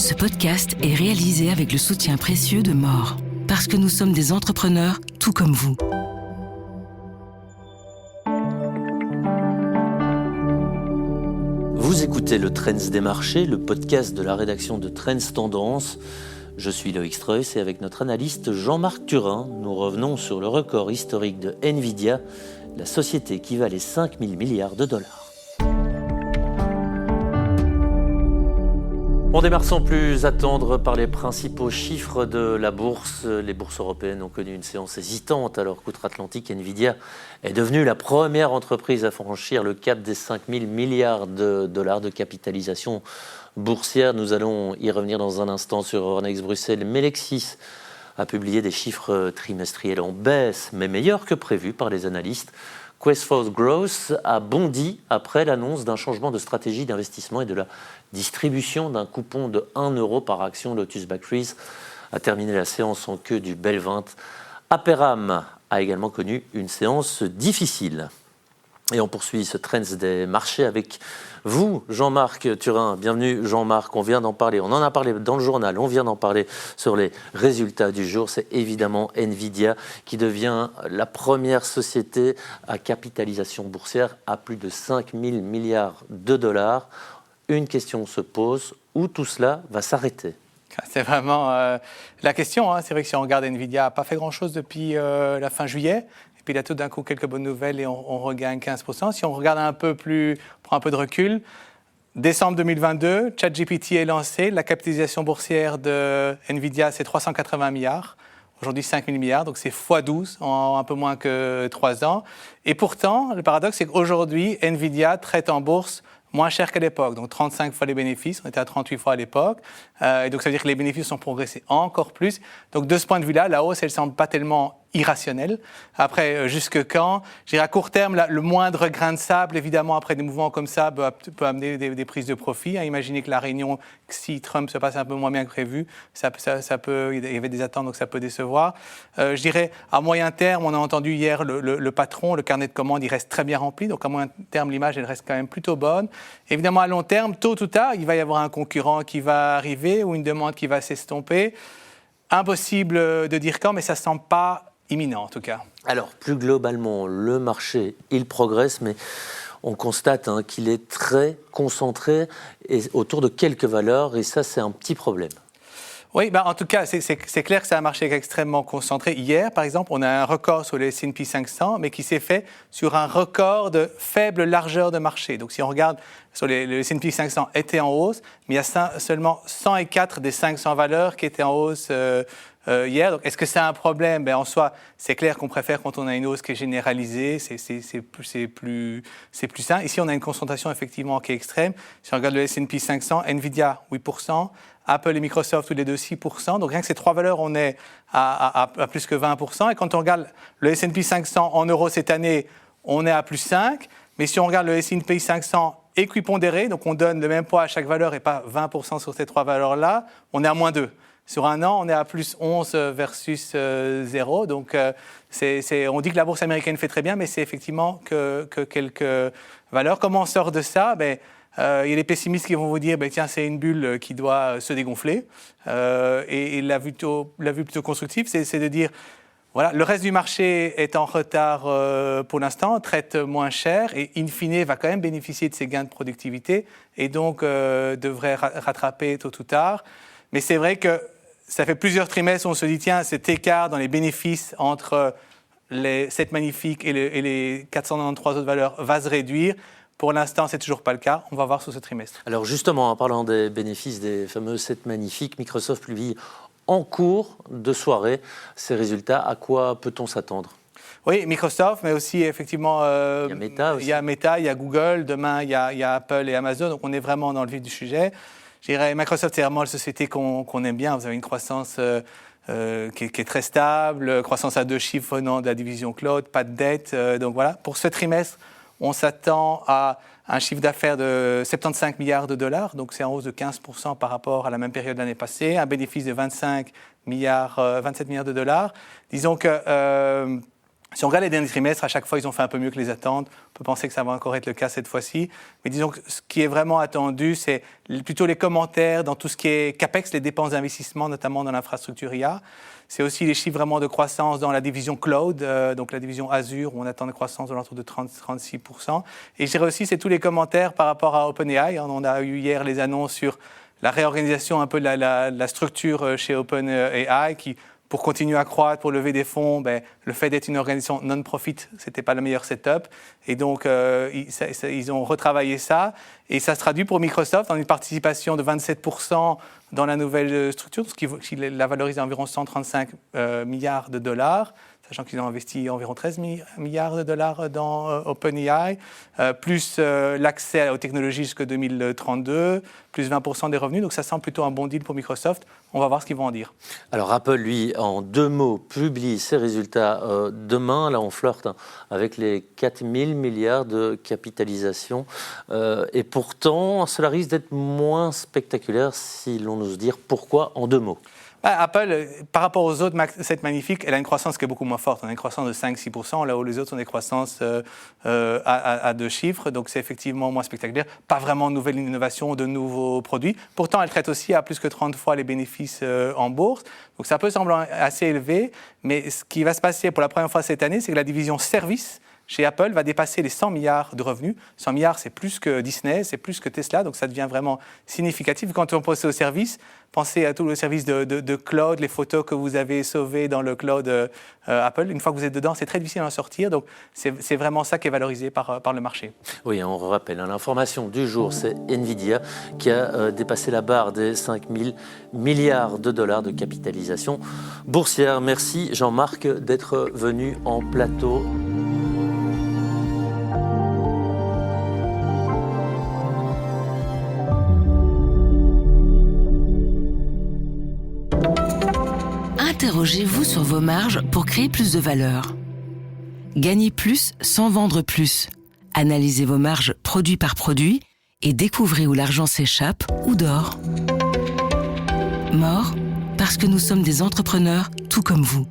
Ce podcast est réalisé avec le soutien précieux de More. Parce que nous sommes des entrepreneurs tout comme vous. Vous écoutez le Trends des marchés, le podcast de la rédaction de Trends Tendance. Je suis Loïc Streuss et avec notre analyste Jean-Marc Turin, nous revenons sur le record historique de Nvidia, la société qui valait 5 000 milliards de dollars. On démarre sans plus attendre par les principaux chiffres de la bourse. Les bourses européennes ont connu une séance hésitante alors qu'outre-Atlantique, Nvidia est devenue la première entreprise à franchir le cap des 5 000 milliards de dollars de capitalisation boursière. Nous allons y revenir dans un instant sur Euronext Bruxelles. Melexis a publié des chiffres trimestriels en baisse, mais meilleurs que prévu par les analystes. Questfos Growth a bondi après l'annonce d'un changement de stratégie d'investissement et de la distribution d'un coupon de 1 € par action. Lotus Batteries a terminé la séance en queue du Bel 20. Aperam a également connu une séance difficile. Et on poursuit ce trend des marchés avec vous, Jean-Marc Turin. Bienvenue, Jean-Marc. On vient d'en parler. On en a parlé dans le journal. On vient d'en parler sur les résultats du jour. C'est évidemment Nvidia qui devient la première société à capitalisation boursière à plus de 5 000 milliards de dollars. Une question se pose. Où tout cela va s'arrêter ? C'est vraiment la question. C'est vrai que si on regarde Nvidia, n'a pas fait grand-chose depuis la fin juillet. Puis là, tout d'un coup, quelques bonnes nouvelles et on regagne 15%. Si on regarde un peu plus, prend un peu de recul, décembre 2022, ChatGPT est lancé. La capitalisation boursière de Nvidia, c'est 380 milliards. Aujourd'hui, 5 000 milliards, donc c'est x12 en un peu moins que 3 ans. Et pourtant, le paradoxe, c'est qu'aujourd'hui, Nvidia traite en bourse moins cher qu'à l'époque, donc 35 fois les bénéfices, on était à 38 fois à l'époque, et donc ça veut dire que les bénéfices ont progressé encore plus. Donc de ce point de vue-là, la hausse, elle ne semble pas tellement irrationnelle. Après, jusque quand ? Je dirais à court terme, le moindre grain de sable, évidemment, après des mouvements comme ça, peut amener des prises de profit. Imaginez que la réunion, si Trump se passe un peu moins bien que prévu, ça peut, il y avait des attentes, donc ça peut décevoir. Je dirais, à moyen terme, on a entendu hier le patron, le carnet de commandes, il reste très bien rempli, donc à moyen terme, l'image, elle reste quand même plutôt bonne. Évidemment, à long terme, tôt ou tard, il va y avoir un concurrent qui va arriver ou une demande qui va s'estomper. Impossible de dire quand, mais ça ne semble pas imminent en tout cas. Alors, plus globalement, le marché, il progresse, mais on constate qu'il est très concentré autour de quelques valeurs, et ça, c'est un petit problème. Oui, en tout cas, c'est clair que c'est un marché extrêmement concentré. Hier, par exemple, on a un record sur le S&P 500, mais qui s'est fait sur un record de faible largeur de marché. Donc, si on regarde sur le S&P 500 était en hausse, mais il y a seulement 104 des 500 valeurs qui étaient en hausse hier. Donc, est-ce que c'est un problème ? En soi, c'est clair qu'on préfère quand on a une hausse qui est généralisée, c'est plus sain. Ici, on a une concentration effectivement qui est extrême. Si on regarde le S&P 500, Nvidia 8%, Apple et Microsoft tous les deux 6%. Donc rien que ces trois valeurs, on est à plus que 20%. Et quand on regarde le S&P 500 en euros cette année, on est à plus 5%. Mais si on regarde le S&P 500 équipondéré, donc on donne le même poids à chaque valeur et pas 20% sur ces trois valeurs-là, on est à moins 2%. Sur un an, on est à plus 11 versus 0. Donc, on dit que la bourse américaine fait très bien, mais c'est effectivement que quelques valeurs. Comment on sort de ça ? Il y a les pessimistes qui vont vous dire tiens, c'est une bulle qui doit se dégonfler. Et la vue plutôt constructive, c'est de dire voilà, le reste du marché est en retard pour l'instant, traite moins cher et in fine va quand même bénéficier de ces gains de productivité et donc devrait rattraper tôt ou tard. Mais c'est vrai que ça fait plusieurs trimestres où on se dit, tiens, cet écart dans les bénéfices entre les 7 magnifiques et les 493 autres valeurs va se réduire. Pour l'instant, ce n'est toujours pas le cas. On va voir sur ce trimestre. Alors justement, en parlant des bénéfices des fameux 7 magnifiques, Microsoft publie en cours de soirée ces résultats. À quoi peut-on s'attendre ? Oui, Microsoft, mais aussi effectivement, il y a Meta aussi. Il y a Meta, il y a Google, demain il y a Apple et Amazon. Donc on est vraiment dans le vif du sujet. Je dirais, Microsoft, c'est vraiment la société qu'on aime bien. Vous avez une croissance qui est très stable, croissance à 2 chiffres venant de la division cloud, pas de dette. Donc voilà, pour ce trimestre, on s'attend à un chiffre d'affaires de 75 milliards de dollars, donc c'est en hausse de 15% par rapport à la même période l'année passée, un bénéfice de 27 milliards de dollars. Disons que Si on regarde les derniers trimestres, à chaque fois, ils ont fait un peu mieux que les attentes. On peut penser que ça va encore être le cas cette fois-ci. Mais disons que ce qui est vraiment attendu, c'est plutôt les commentaires dans tout ce qui est CAPEX, les dépenses d'investissement, notamment dans l'infrastructure IA. C'est aussi les chiffres vraiment de croissance dans la division Cloud, donc la division Azure, où on attend une croissance de l'ordre de 30-36%. Et je dirais aussi, c'est tous les commentaires par rapport à OpenAI. On a eu hier les annonces sur la réorganisation un peu de la structure chez OpenAI qui, pour continuer à croître, pour lever des fonds, le fait d'être une organisation non-profit, ce n'était pas le meilleur setup. Et donc, ils ont retravaillé ça. Et ça se traduit pour Microsoft en une participation de 27% dans la nouvelle structure, ce qui la valorise à environ 135 milliards de dollars, sachant qu'ils ont investi environ 13 milliards de dollars dans OpenAI, plus l'accès aux technologies jusqu'en 2032, plus 20% des revenus. Donc ça semble plutôt un bon deal pour Microsoft. On va voir ce qu'ils vont en dire. Alors Apple, lui, en 2 mots, publie ses résultats demain. Là, on flirte avec les 4 000 milliards de capitalisation. Et pourtant, cela risque d'être moins spectaculaire, si l'on ose dire. Pourquoi en 2 mots ? Apple, par rapport aux autres, c'est magnifique, elle a une croissance qui est beaucoup moins forte. On a une croissance de 5-6%, là où les autres ont des croissances à 2 chiffres. Donc c'est effectivement moins spectaculaire. Pas vraiment de nouvelles innovations, de nouveaux produits. Pourtant, elle traite aussi à plus que 30 fois les bénéfices en bourse. Donc ça peut sembler assez élevé. Mais ce qui va se passer pour la première fois cette année, c'est que la division service chez Apple va dépasser les 100 milliards de revenus. 100 milliards, c'est plus que Disney, c'est plus que Tesla, donc ça devient vraiment significatif. Quand on pense aux services, pensez à tout le service de cloud, les photos que vous avez sauvées dans le cloud Apple. Une fois que vous êtes dedans, c'est très difficile d'en sortir, donc c'est vraiment ça qui est valorisé par le marché. Oui, on rappelle, l'information du jour, c'est Nvidia qui a dépassé la barre des 5 000 milliards de dollars de capitalisation boursière. Merci Jean-Marc d'être venu en plateau. Interrogez-vous sur vos marges pour créer plus de valeur. Gagnez plus sans vendre plus. Analysez vos marges produit par produit et découvrez où l'argent s'échappe ou dort. More, parce que nous sommes des entrepreneurs tout comme vous.